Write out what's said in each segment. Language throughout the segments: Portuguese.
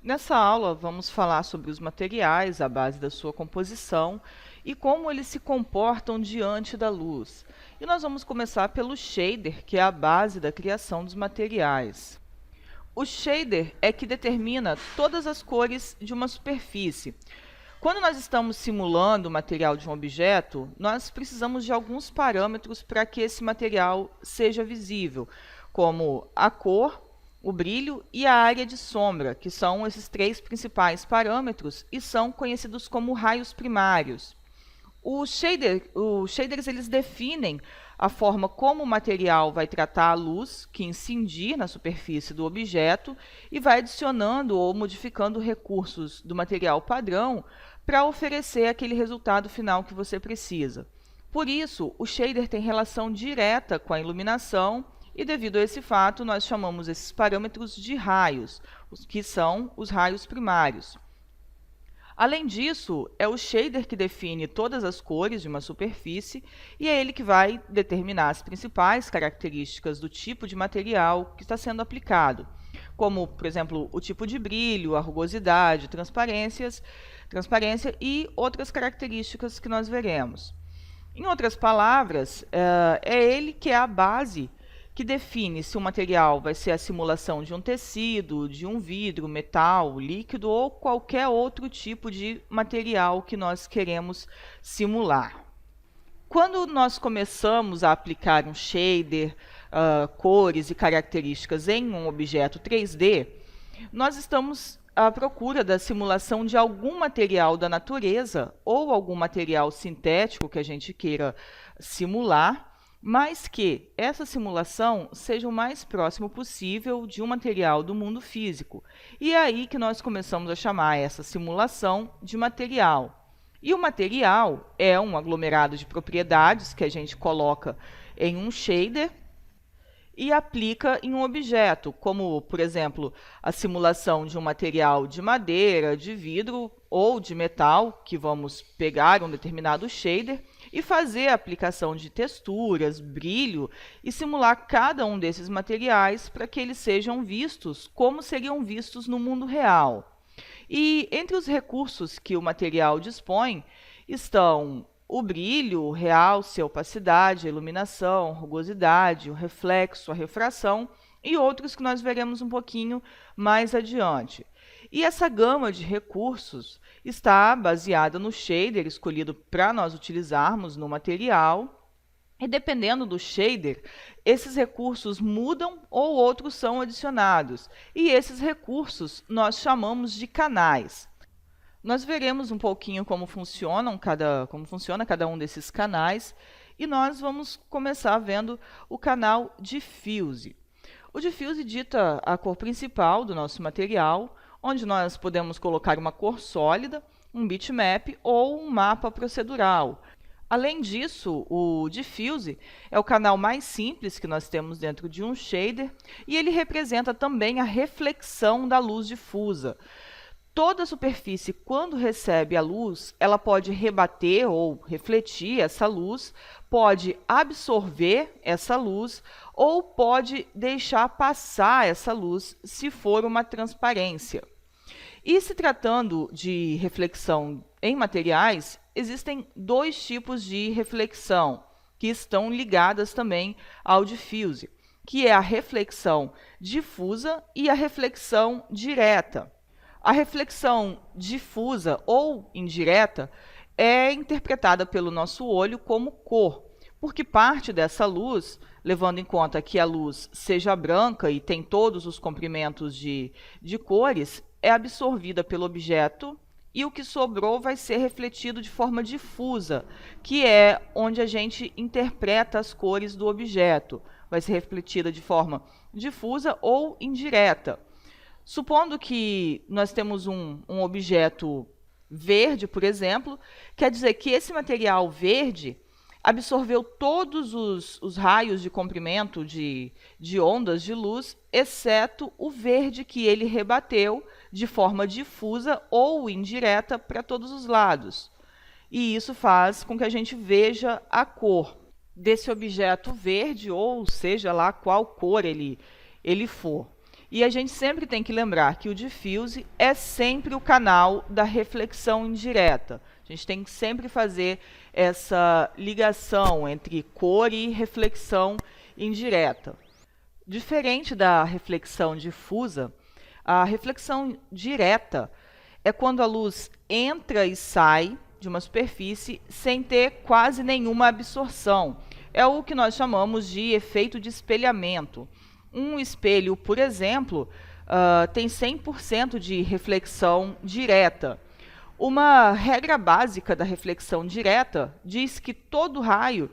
Nessa aula, vamos falar sobre os materiais, a base da sua composição e como eles se comportam diante da luz. E nós vamos começar pelo shader, que é a base da criação dos materiais. O shader é que determina todas as cores de uma superfície. Quando nós estamos simulando o material de um objeto, nós precisamos de alguns parâmetros para que esse material seja visível, como a cor, o brilho e a área de sombra, que são esses três principais parâmetros e são conhecidos como raios primários. Os shaders eles definem a forma como o material vai tratar a luz que incidir na superfície do objeto e vai adicionando ou modificando recursos do material padrão para oferecer aquele resultado final que você precisa. Por isso, o shader tem relação direta com a iluminação e, devido a esse fato, nós chamamos esses parâmetros de raios, que são os raios primários. Além disso, é o shader que define todas as cores de uma superfície e é ele que vai determinar as principais características do tipo de material que está sendo aplicado, como, por exemplo, o tipo de brilho, a rugosidade, transparência e outras características que nós veremos. Em outras palavras, é ele que é a base que define se o material vai ser a simulação de um tecido, de um vidro, metal, líquido ou qualquer outro tipo de material que nós queremos simular. Quando nós começamos a aplicar um shader, cores e características em um objeto 3D, nós estamos à procura da simulação de algum material da natureza ou algum material sintético que a gente queira simular, mas que essa simulação seja o mais próximo possível de um material do mundo físico. E é aí que nós começamos a chamar essa simulação de material. E o material é um aglomerado de propriedades que a gente coloca em um shader e aplica em um objeto, como, por exemplo, a simulação de um material de madeira, de vidro ou de metal, que vamos pegar um determinado shader e fazer a aplicação de texturas, brilho e simular cada um desses materiais para que eles sejam vistos como seriam vistos no mundo real. E entre os recursos que o material dispõe estão o brilho, o realce, a opacidade, a iluminação, a rugosidade, o reflexo, a refração e outros que nós veremos um pouquinho mais adiante. E essa gama de recursos está baseada no shader escolhido para nós utilizarmos no material. E dependendo do shader, esses recursos mudam ou outros são adicionados. E esses recursos nós chamamos de canais. Nós veremos um pouquinho como funciona cada um desses canais e nós vamos começar vendo o canal Diffuse. O Diffuse dita a cor principal do nosso material, onde nós podemos colocar uma cor sólida, um bitmap ou um mapa procedural. Além disso, o Diffuse é o canal mais simples que nós temos dentro de um shader e ele representa também a reflexão da luz difusa. Toda superfície, quando recebe a luz, ela pode rebater ou refletir essa luz, pode absorver essa luz ou pode deixar passar essa luz se for uma transparência. E se tratando de reflexão em materiais, existem dois tipos de reflexão que estão ligadas também ao diffuse, que é a reflexão difusa e a reflexão direta. A reflexão difusa ou indireta é interpretada pelo nosso olho como cor, porque parte dessa luz, levando em conta que a luz seja branca e tem todos os comprimentos de cores, é absorvida pelo objeto e o que sobrou vai ser refletido de forma difusa, que é onde a gente interpreta as cores do objeto. Vai ser refletida de forma difusa ou indireta. Supondo que nós temos um objeto verde, por exemplo, quer dizer que esse material verde absorveu todos os raios de comprimento de ondas de luz, exceto o verde que ele rebateu de forma difusa ou indireta para todos os lados. E isso faz com que a gente veja a cor desse objeto verde, ou seja lá qual cor ele for. E a gente sempre tem que lembrar que o diffuse é sempre o canal da reflexão indireta. A gente tem que sempre fazer essa ligação entre cor e reflexão indireta. Diferente da reflexão difusa, a reflexão direta é quando a luz entra e sai de uma superfície sem ter quase nenhuma absorção. É o que nós chamamos de efeito de espelhamento. Um espelho, por exemplo, tem 100% de reflexão direta. Uma regra básica da reflexão direta diz que todo raio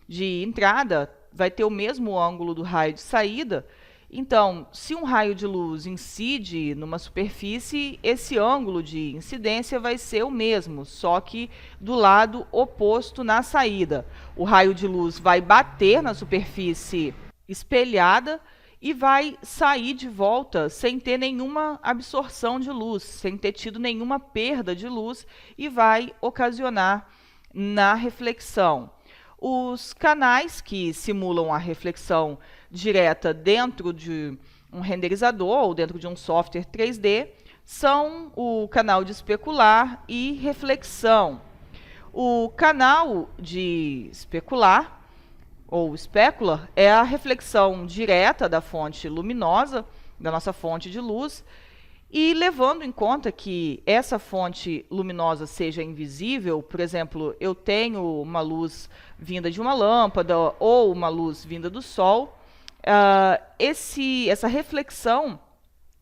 de entrada vai ter o mesmo ângulo do raio de saída. Então, se um raio de luz incide numa superfície, esse ângulo de incidência vai ser o mesmo, só que do lado oposto na saída. O raio de luz vai bater na superfície espelhada e vai sair de volta sem ter nenhuma absorção de luz, sem ter tido nenhuma perda de luz, e vai ocasionar na reflexão. Os canais que simulam a reflexão direta dentro de um renderizador ou dentro de um software 3D são o canal de especular e reflexão. O canal de especular ou specular é a reflexão direta da fonte luminosa, da nossa fonte de luz, e levando em conta que essa fonte luminosa seja invisível, por exemplo, eu tenho uma luz vinda de uma lâmpada ou uma luz vinda do sol, essa reflexão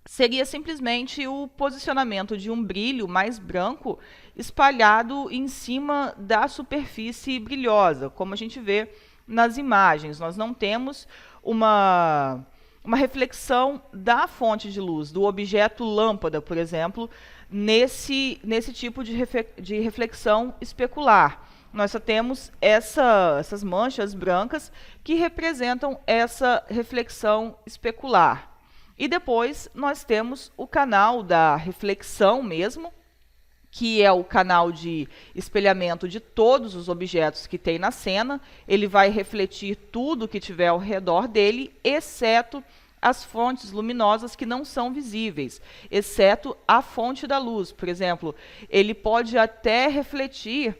seria simplesmente o posicionamento de um brilho mais branco espalhado em cima da superfície brilhosa, como a gente vê nas imagens. Nós não temos uma reflexão da fonte de luz, do objeto lâmpada, por exemplo, nesse tipo de reflexão especular. Nós só temos essas manchas brancas que representam essa reflexão especular. E depois nós temos o canal da reflexão mesmo, que é o canal de espelhamento de todos os objetos que tem na cena. Ele vai refletir tudo que tiver ao redor dele, exceto as fontes luminosas que não são visíveis, exceto a fonte da luz. Por exemplo, ele pode até refletir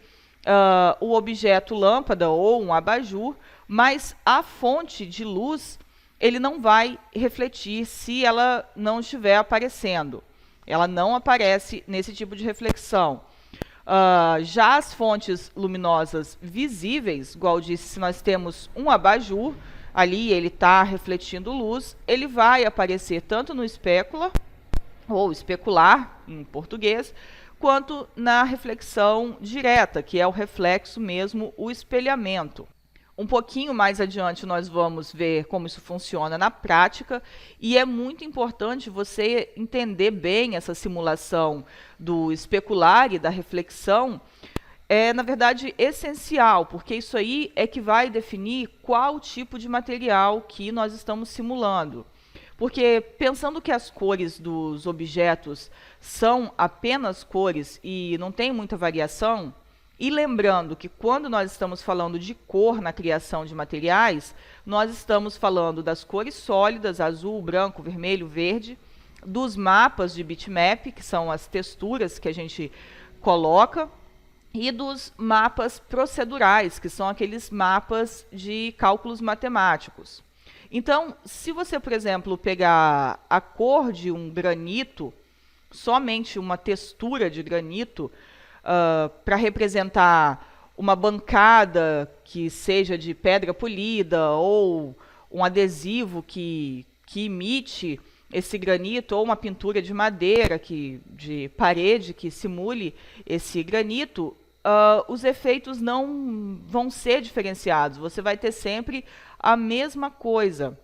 o objeto lâmpada ou um abajur, mas a fonte de luz ele não vai refletir se ela não estiver aparecendo. Ela não aparece nesse tipo de reflexão. Já as fontes luminosas visíveis, igual eu disse, se nós temos um abajur, ali ele está refletindo luz, ele vai aparecer tanto no specular, ou especular, em português, quanto na reflexão direta, que é o reflexo mesmo, o espelhamento. Um pouquinho mais adiante nós vamos ver como isso funciona na prática, e é muito importante você entender bem essa simulação do especular e da reflexão. É, na verdade, essencial, porque isso aí é que vai definir qual tipo de material que nós estamos simulando. Porque pensando que as cores dos objetos são apenas cores e não tem muita variação, e lembrando que quando nós estamos falando de cor na criação de materiais, nós estamos falando das cores sólidas, azul, branco, vermelho, verde, dos mapas de bitmap, que são as texturas que a gente coloca, e dos mapas procedurais, que são aqueles mapas de cálculos matemáticos. Então, se você, por exemplo, pegar a cor de um granito, somente uma textura de granito, para representar uma bancada que seja de pedra polida ou um adesivo que imite esse granito, ou uma pintura de madeira, de parede que simule esse granito, os efeitos não vão ser diferenciados. Você vai ter sempre a mesma coisa,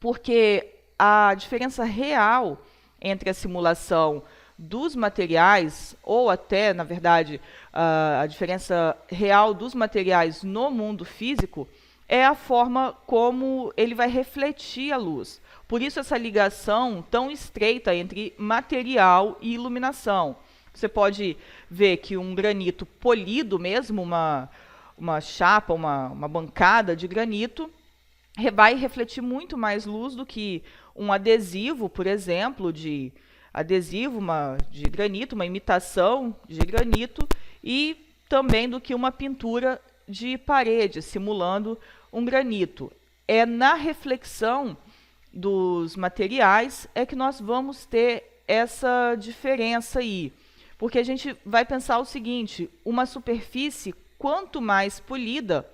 porque a diferença real entre a simulação dos materiais, ou até, na verdade, a diferença real dos materiais no mundo físico, é a forma como ele vai refletir a luz. Por isso essa ligação tão estreita entre material e iluminação. Você pode ver que um granito polido mesmo, uma chapa, uma bancada de granito, vai refletir muito mais luz do que um adesivo, por exemplo, de adesivo de granito, uma imitação de granito, e também do que uma pintura de parede, simulando um granito. É na reflexão dos materiais é que nós vamos ter essa diferença aí. Porque a gente vai pensar o seguinte, uma superfície, quanto mais polida,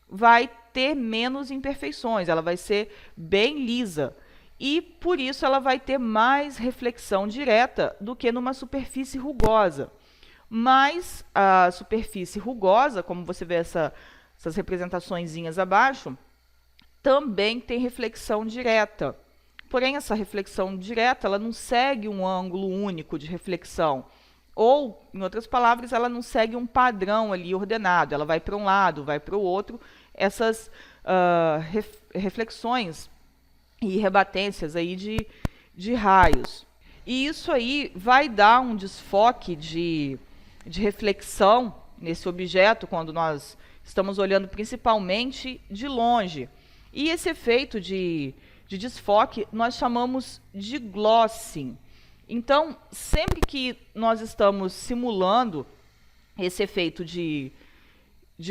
vai ter menos imperfeições, ela vai ser bem lisa. E, por isso, ela vai ter mais reflexão direta do que numa superfície rugosa. Mas a superfície rugosa, como você vê essas representaçõezinhas abaixo, também tem reflexão direta. Porém, essa reflexão direta ela não segue um ângulo único de reflexão. Ou, em outras palavras, ela não segue um padrão ali ordenado. Ela vai para um lado, vai para o outro. Essas reflexões e rebatências aí de raios. E isso aí vai dar um desfoque de reflexão nesse objeto quando nós estamos olhando principalmente de longe. E esse efeito de desfoque nós chamamos de glossing. Então, sempre que nós estamos simulando esse efeito de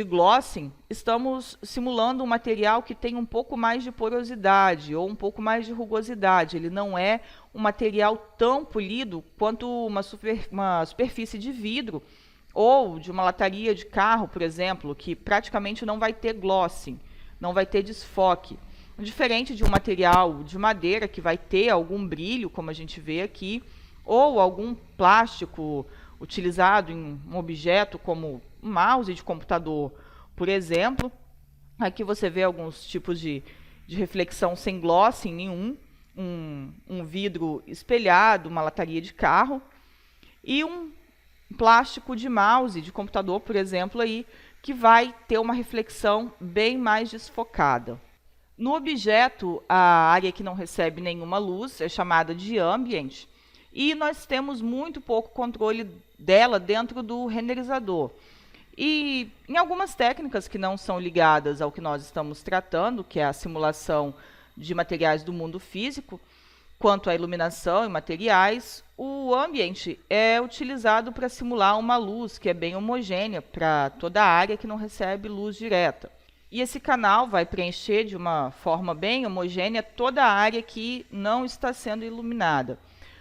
glossing, estamos simulando um material que tem um pouco mais de porosidade ou um pouco mais de rugosidade. Ele não é um material tão polido quanto uma superfície de vidro ou de uma lataria de carro, por exemplo, que praticamente não vai ter glossing, não vai ter desfoque. Diferente de um material de madeira que vai ter algum brilho, como a gente vê aqui, ou algum plástico utilizado em um objeto como um mouse de computador, por exemplo. Aqui você vê alguns tipos de reflexão sem glossing nenhum, um vidro espelhado, uma lataria de carro, e um plástico de mouse de computador, por exemplo, aí, que vai ter uma reflexão bem mais desfocada. No objeto, a área que não recebe nenhuma luz é chamada de ambient, e nós temos muito pouco controle dela dentro do renderizador. E em algumas técnicas que não são ligadas ao que nós estamos tratando, que é a simulação de materiais do mundo físico, quanto à iluminação e materiais, o ambient é utilizado para simular uma luz que é bem homogênea para toda a área que não recebe luz direta. E esse canal vai preencher de uma forma bem homogênea toda a área que não está sendo iluminada.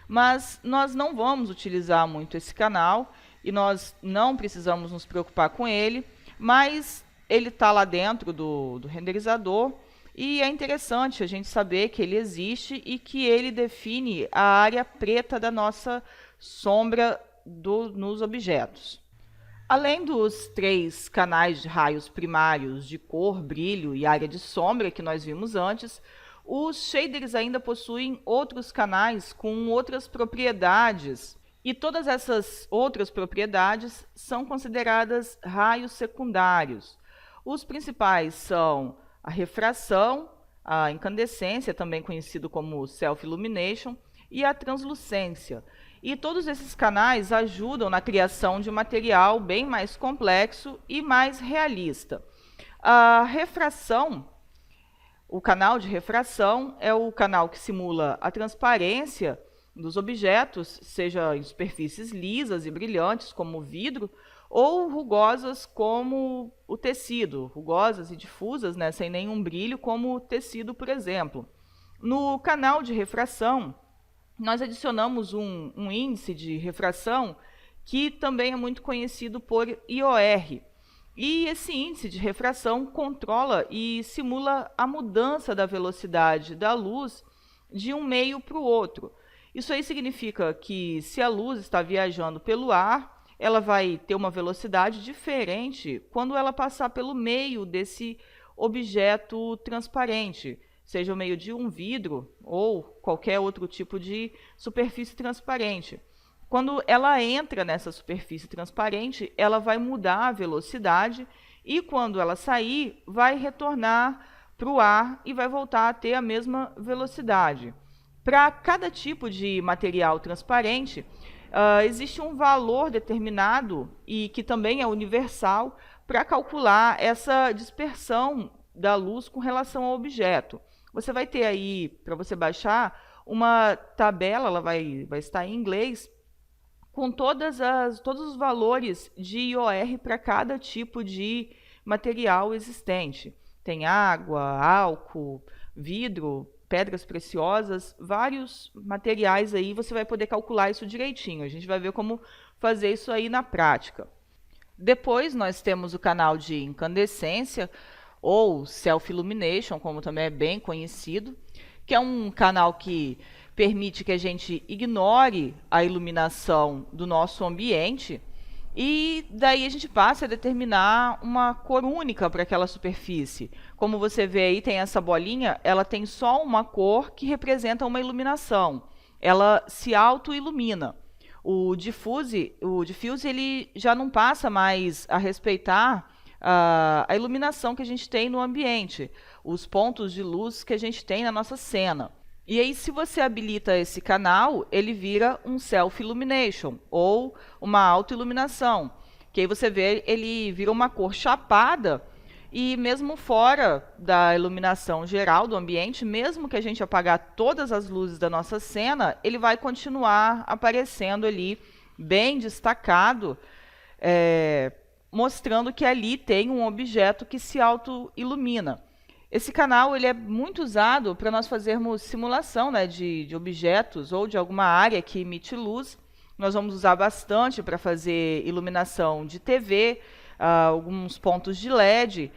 Mas nós não vamos utilizar muito esse canal e nós não precisamos nos preocupar com ele, mas ele está lá dentro do renderizador e é interessante a gente saber que ele existe e que ele define a área preta da nossa sombra nos objetos. Além dos 3 canais de raios primários de cor, brilho e área de sombra que nós vimos antes, os shaders ainda possuem outros canais com outras propriedades. E todas essas outras propriedades são consideradas raios secundários. Os principais são a refração, a incandescência, também conhecido como self-illumination, e a translucência. E todos esses canais ajudam na criação de um material bem mais complexo e mais realista. A refração, o canal de refração é o canal que simula a transparência dos objetos, seja em superfícies lisas e brilhantes, como o vidro, ou rugosas como o tecido, rugosas e difusas, né, sem nenhum brilho, como o tecido, por exemplo. No canal de refração, nós adicionamos um índice de refração que também é muito conhecido por IOR. E esse índice de refração controla e simula a mudança da velocidade da luz de um meio para o outro. Isso aí significa que se a luz está viajando pelo ar, ela vai ter uma velocidade diferente quando ela passar pelo meio desse objeto transparente, seja o meio de um vidro ou qualquer outro tipo de superfície transparente. Quando ela entra nessa superfície transparente, ela vai mudar a velocidade e quando ela sair, vai retornar para o ar e vai voltar a ter a mesma velocidade. Para cada tipo de material transparente, existe um valor determinado e que também é universal para calcular essa dispersão da luz com relação ao objeto. Você vai ter aí, para você baixar, uma tabela, ela vai estar em inglês, com todos os valores de IOR para cada tipo de material existente. Tem água, álcool, vidro, pedras preciosas, vários materiais aí, você vai poder calcular isso direitinho. A gente vai ver como fazer isso aí na prática. Depois nós temos o canal de incandescência, ou self-illumination, como também é bem conhecido, que é um canal que permite que a gente ignore a iluminação do nosso ambiente e daí a gente passa a determinar uma cor única para aquela superfície. Como você vê aí, tem essa bolinha, ela tem só uma cor que representa uma iluminação. Ela se auto-ilumina. O diffuse ele já não passa mais a respeitar a iluminação que a gente tem no ambiente, os pontos de luz que a gente tem na nossa cena. E aí, se você habilita esse canal, ele vira um self-illumination, ou uma autoiluminação, que aí você vê, ele vira uma cor chapada, e mesmo fora da iluminação geral do ambiente, mesmo que a gente apagar todas as luzes da nossa cena, ele vai continuar aparecendo ali, bem destacado, mostrando que ali tem um objeto que se auto-ilumina. Esse canal ele é muito usado para nós fazermos simulação, né, de objetos ou de alguma área que emite luz. Nós vamos usar bastante para fazer iluminação de TV, alguns pontos de LED,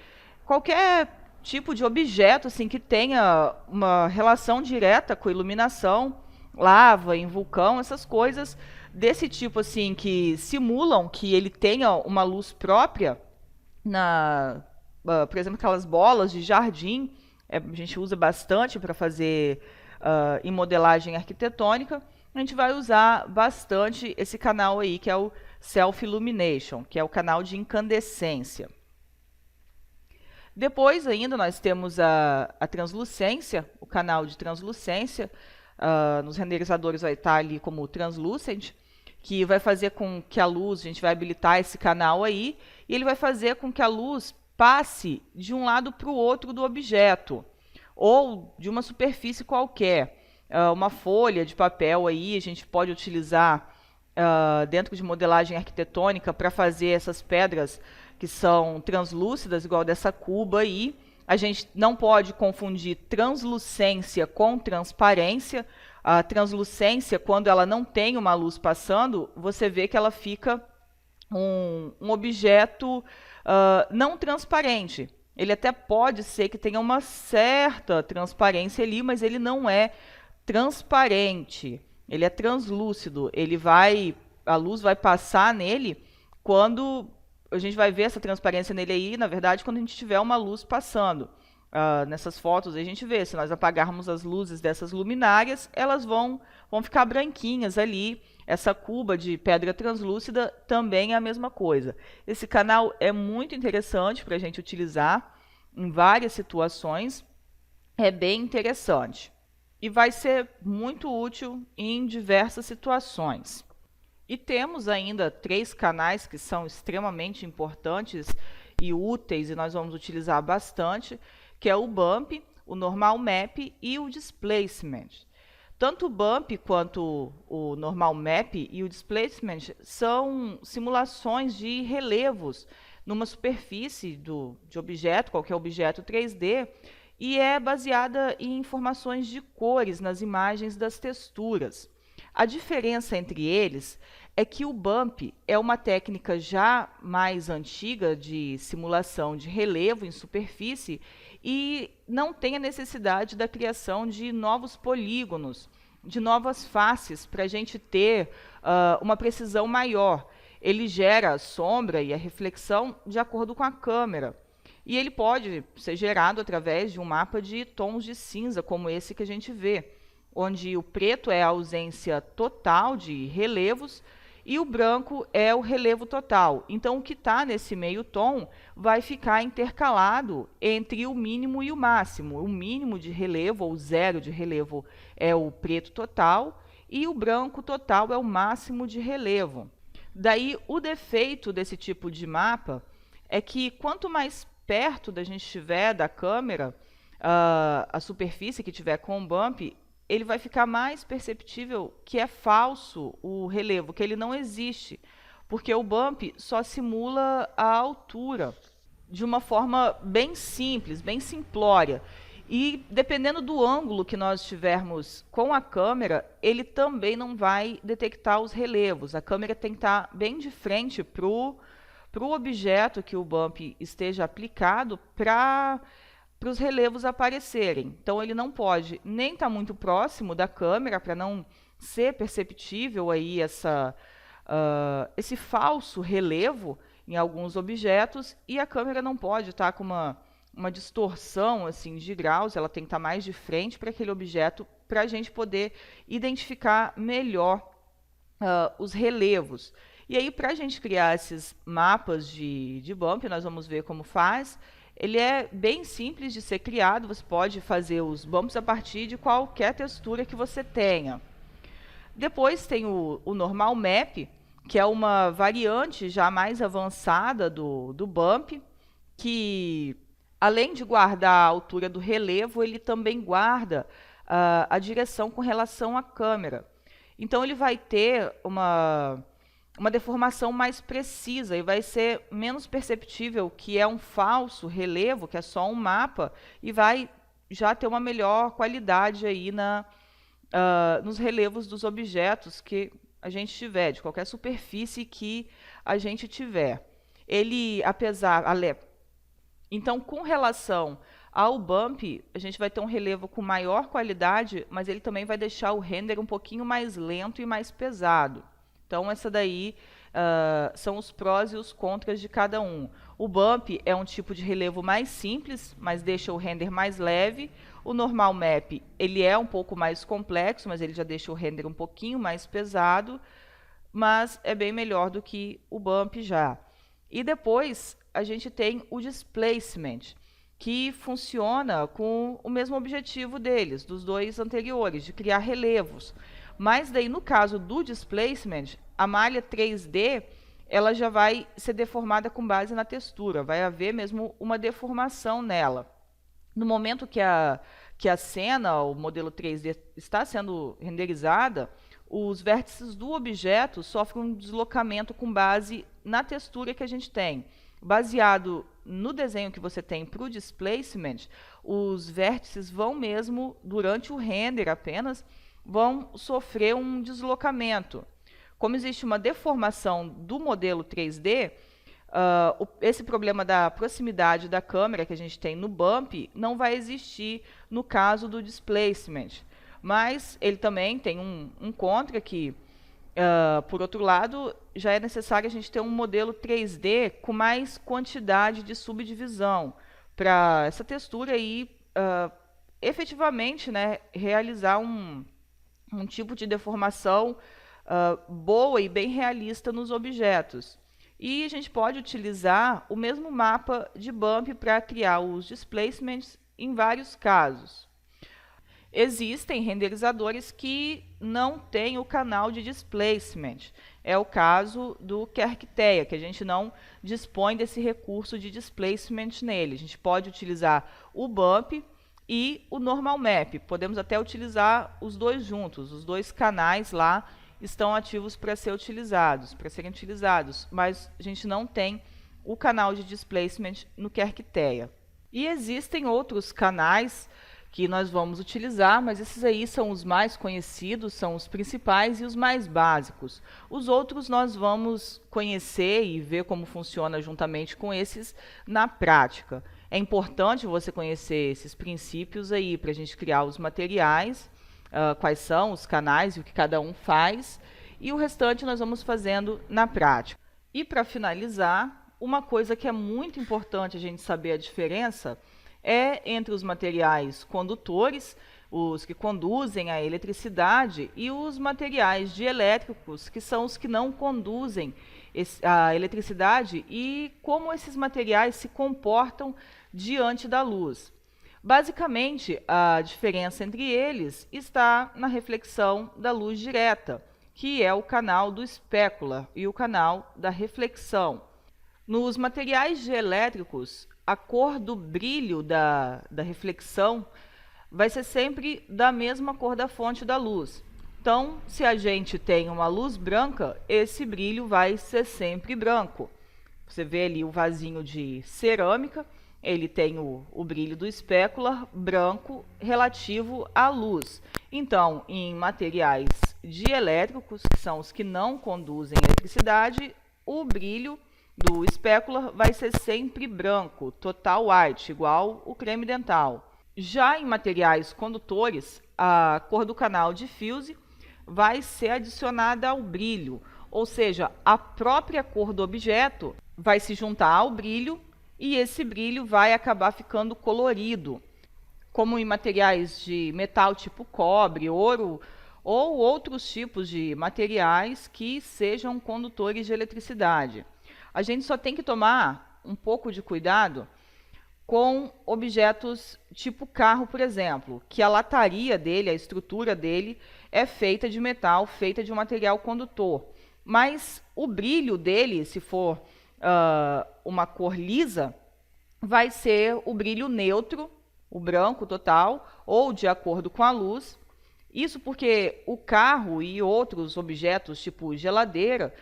qualquer tipo de objeto assim, que tenha uma relação direta com iluminação, lava em vulcão, essas coisas desse tipo assim que simulam que ele tenha uma luz própria por exemplo, aquelas bolas de jardim, a gente usa bastante para fazer em modelagem arquitetônica. A gente vai usar bastante esse canal aí, que é o Self-Illumination, que é o canal de incandescência. Depois ainda nós temos a translucência, o canal de translucência. Nos renderizadores vai estar ali como Translucent, que vai fazer com que a luz, a gente vai habilitar esse canal aí, e ele vai fazer com que a luz passe de um lado para o outro do objeto, ou de uma superfície qualquer. Uma folha de papel aí, a gente pode utilizar dentro de modelagem arquitetônica para fazer essas pedras que são translúcidas, igual dessa cuba aí. A gente não pode confundir translucência com transparência. A translucência, quando ela não tem uma luz passando, você vê que ela fica um objeto não transparente. Ele até pode ser que tenha uma certa transparência ali, mas ele não é transparente. Ele é translúcido. A luz vai passar nele quando a gente vai ver essa transparência nele aí, na verdade, quando a gente tiver uma luz passando. Nessas fotos a gente vê, se nós apagarmos as luzes dessas luminárias, elas vão ficar branquinhas ali. Essa cuba de pedra translúcida também é a mesma coisa. Esse canal é muito interessante para a gente utilizar em várias situações. É bem interessante. E vai ser muito útil em diversas situações. E temos ainda 3 canais que são extremamente importantes e úteis, e nós vamos utilizar bastante, que é o Bump, o Normal Map e o Displacement. Tanto o Bump quanto o Normal Map e o Displacement são simulações de relevos numa superfície de objeto, qualquer objeto 3D, e é baseada em informações de cores nas imagens das texturas. A diferença entre eles é que o Bump é uma técnica já mais antiga de simulação de relevo em superfície e não tem a necessidade da criação de novos polígonos, de novas faces, para a gente ter uma precisão maior. Ele gera a sombra e a reflexão de acordo com a câmera. E ele pode ser gerado através de um mapa de tons de cinza, como esse que a gente vê, onde o preto é a ausência total de relevos e o branco é o relevo total. Então, o que está nesse meio tom vai ficar intercalado entre o mínimo e o máximo. O mínimo de relevo, ou zero de relevo, é o preto total, e o branco total é o máximo de relevo. Daí, o defeito desse tipo de mapa é que quanto mais perto da gente estiver da câmera, a superfície que tiver com o bump, ele vai ficar mais perceptível que é falso o relevo, que ele não existe, porque o bump só simula a altura de uma forma bem simples, bem simplória. E dependendo do ângulo que nós tivermos com a câmera, ele também não vai detectar os relevos. A câmera tem que estar bem de frente para o objeto que o bump esteja aplicado para os relevos aparecerem. Então ele não pode nem estar muito próximo da câmera para não ser perceptível aí esse falso relevo em alguns objetos, e a câmera não pode estar com uma distorção assim de graus, ela tem que estar mais de frente para aquele objeto para a gente poder identificar melhor os relevos. E aí, para a gente criar esses mapas de bump, nós vamos ver como faz. Ele é bem simples de ser criado, você pode fazer os bumps a partir de qualquer textura que você tenha. Depois tem o Normal Map, que é uma variante já mais avançada do bump, que além de guardar a altura do relevo, ele também guarda a direção com relação à câmera. Então ele vai ter uma deformação mais precisa e vai ser menos perceptível que é um falso relevo, que é só um mapa, e vai já ter uma melhor qualidade aí nos relevos dos objetos que a gente tiver, de qualquer superfície que a gente tiver. Ele, então, com relação ao bump, a gente vai ter um relevo com maior qualidade, mas ele também vai deixar o render um pouquinho mais lento e mais pesado. Então, essa daí são os prós e os contras de cada um. O bump é um tipo de relevo mais simples, mas deixa o render mais leve. O Normal Map, ele é um pouco mais complexo, mas ele já deixa o render um pouquinho mais pesado, mas é bem melhor do que o bump já. E depois a gente tem o Displacement, que funciona com o mesmo objetivo deles, dos dois anteriores, de criar relevos. Mas daí, no caso do Displacement, a malha 3D ela já vai ser deformada com base na textura, vai haver mesmo uma deformação nela. No momento que a cena, o modelo 3D, está sendo renderizada, os vértices do objeto sofrem um deslocamento com base na textura que a gente tem. Baseado no desenho que você tem para o displacement, os vértices vão mesmo, durante o render apenas, vão sofrer um deslocamento. Como existe uma deformação do modelo 3D, esse problema da proximidade da câmera que a gente tem no bump não vai existir no caso do displacement. Mas ele também tem um contra que, por outro lado, já é necessário a gente ter um modelo 3D com mais quantidade de subdivisão para essa textura aí efetivamente, né, realizar um tipo de deformação boa e bem realista nos objetos. E a gente pode utilizar o mesmo mapa de bump para criar os displacements em vários casos. Existem renderizadores que não têm o canal de displacement. É o caso do Carqueteia, que a gente não dispõe desse recurso de displacement nele. A gente pode utilizar o bump e o normal map. Podemos até utilizar os dois juntos, os dois canais lá estão ativos para serem utilizados, mas a gente não tem o canal de displacement no Carqueteia. E existem outros canais que nós vamos utilizar, mas esses aí são os mais conhecidos, são os principais e os mais básicos. Os outros nós vamos conhecer e ver como funciona juntamente com esses na prática. É importante você conhecer esses princípios aí para a gente criar os materiais, quais são os canais e o que cada um faz, e o restante nós vamos fazendo na prática. E para finalizar, uma coisa que é muito importante a gente saber a diferença é entre os materiais condutores, os que conduzem a eletricidade, e os materiais dielétricos, que são os que não conduzem a eletricidade, e como esses materiais se comportam diante da luz. Basicamente, a diferença entre eles está na reflexão da luz direta, que é o canal do specular, e o canal da reflexão. Nos materiais dielétricos, a cor do brilho da reflexão vai ser sempre da mesma cor da fonte da luz. Então, se a gente tem uma luz branca, esse brilho vai ser sempre branco. Você vê ali o vasinho de cerâmica, ele tem o brilho do specular branco relativo à luz. Então, em materiais dielétricos, que são os que não conduzem eletricidade, o brilho do specular vai ser sempre branco, total white, igual o creme dental. Já em materiais condutores, a cor do canal diffuse vai ser adicionada ao brilho, ou seja, a própria cor do objeto vai se juntar ao brilho e esse brilho vai acabar ficando colorido, como em materiais de metal tipo cobre, ouro ou outros tipos de materiais que sejam condutores de eletricidade. A gente só tem que tomar um pouco de cuidado com objetos tipo carro, por exemplo, que a lataria dele, a estrutura dele é feita de metal, feita de um material condutor. Mas o brilho dele, se for uma cor lisa, vai ser o brilho neutro, o branco total, ou de acordo com a luz. Isso porque o carro e outros objetos, tipo geladeira,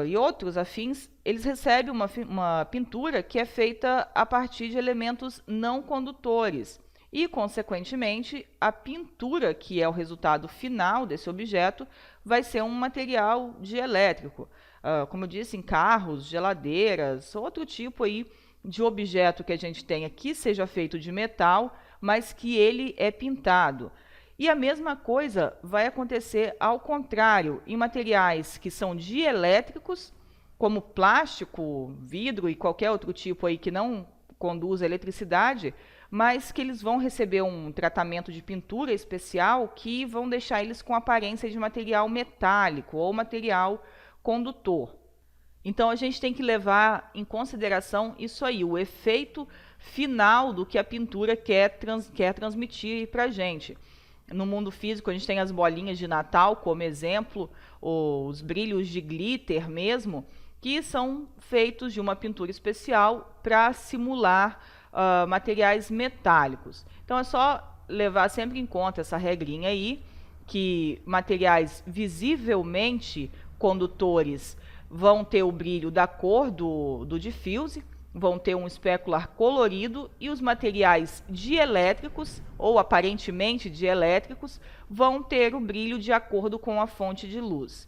e outros afins, eles recebem uma pintura que é feita a partir de elementos não condutores. E, consequentemente, a pintura, que é o resultado final desse objeto, vai ser um material dielétrico. Como eu disse, em carros, geladeiras, outro tipo aí de objeto que a gente tenha que seja feito de metal, mas que ele é pintado. E a mesma coisa vai acontecer ao contrário, em materiais que são dielétricos, como plástico, vidro e qualquer outro tipo aí que não conduz a eletricidade, mas que eles vão receber um tratamento de pintura especial que vão deixar eles com aparência de material metálico ou material condutor. Então a gente tem que levar em consideração isso aí, o efeito final do que a pintura quer transmitir para a gente. No mundo físico, a gente tem as bolinhas de Natal como exemplo, os brilhos de glitter mesmo, que são feitos de uma pintura especial para simular materiais metálicos. Então é só levar sempre em conta essa regrinha aí, que materiais visivelmente condutores vão ter o brilho da cor do diffuse, vão ter um specular colorido, e os materiais dielétricos, ou aparentemente dielétricos, vão ter o brilho de acordo com a fonte de luz.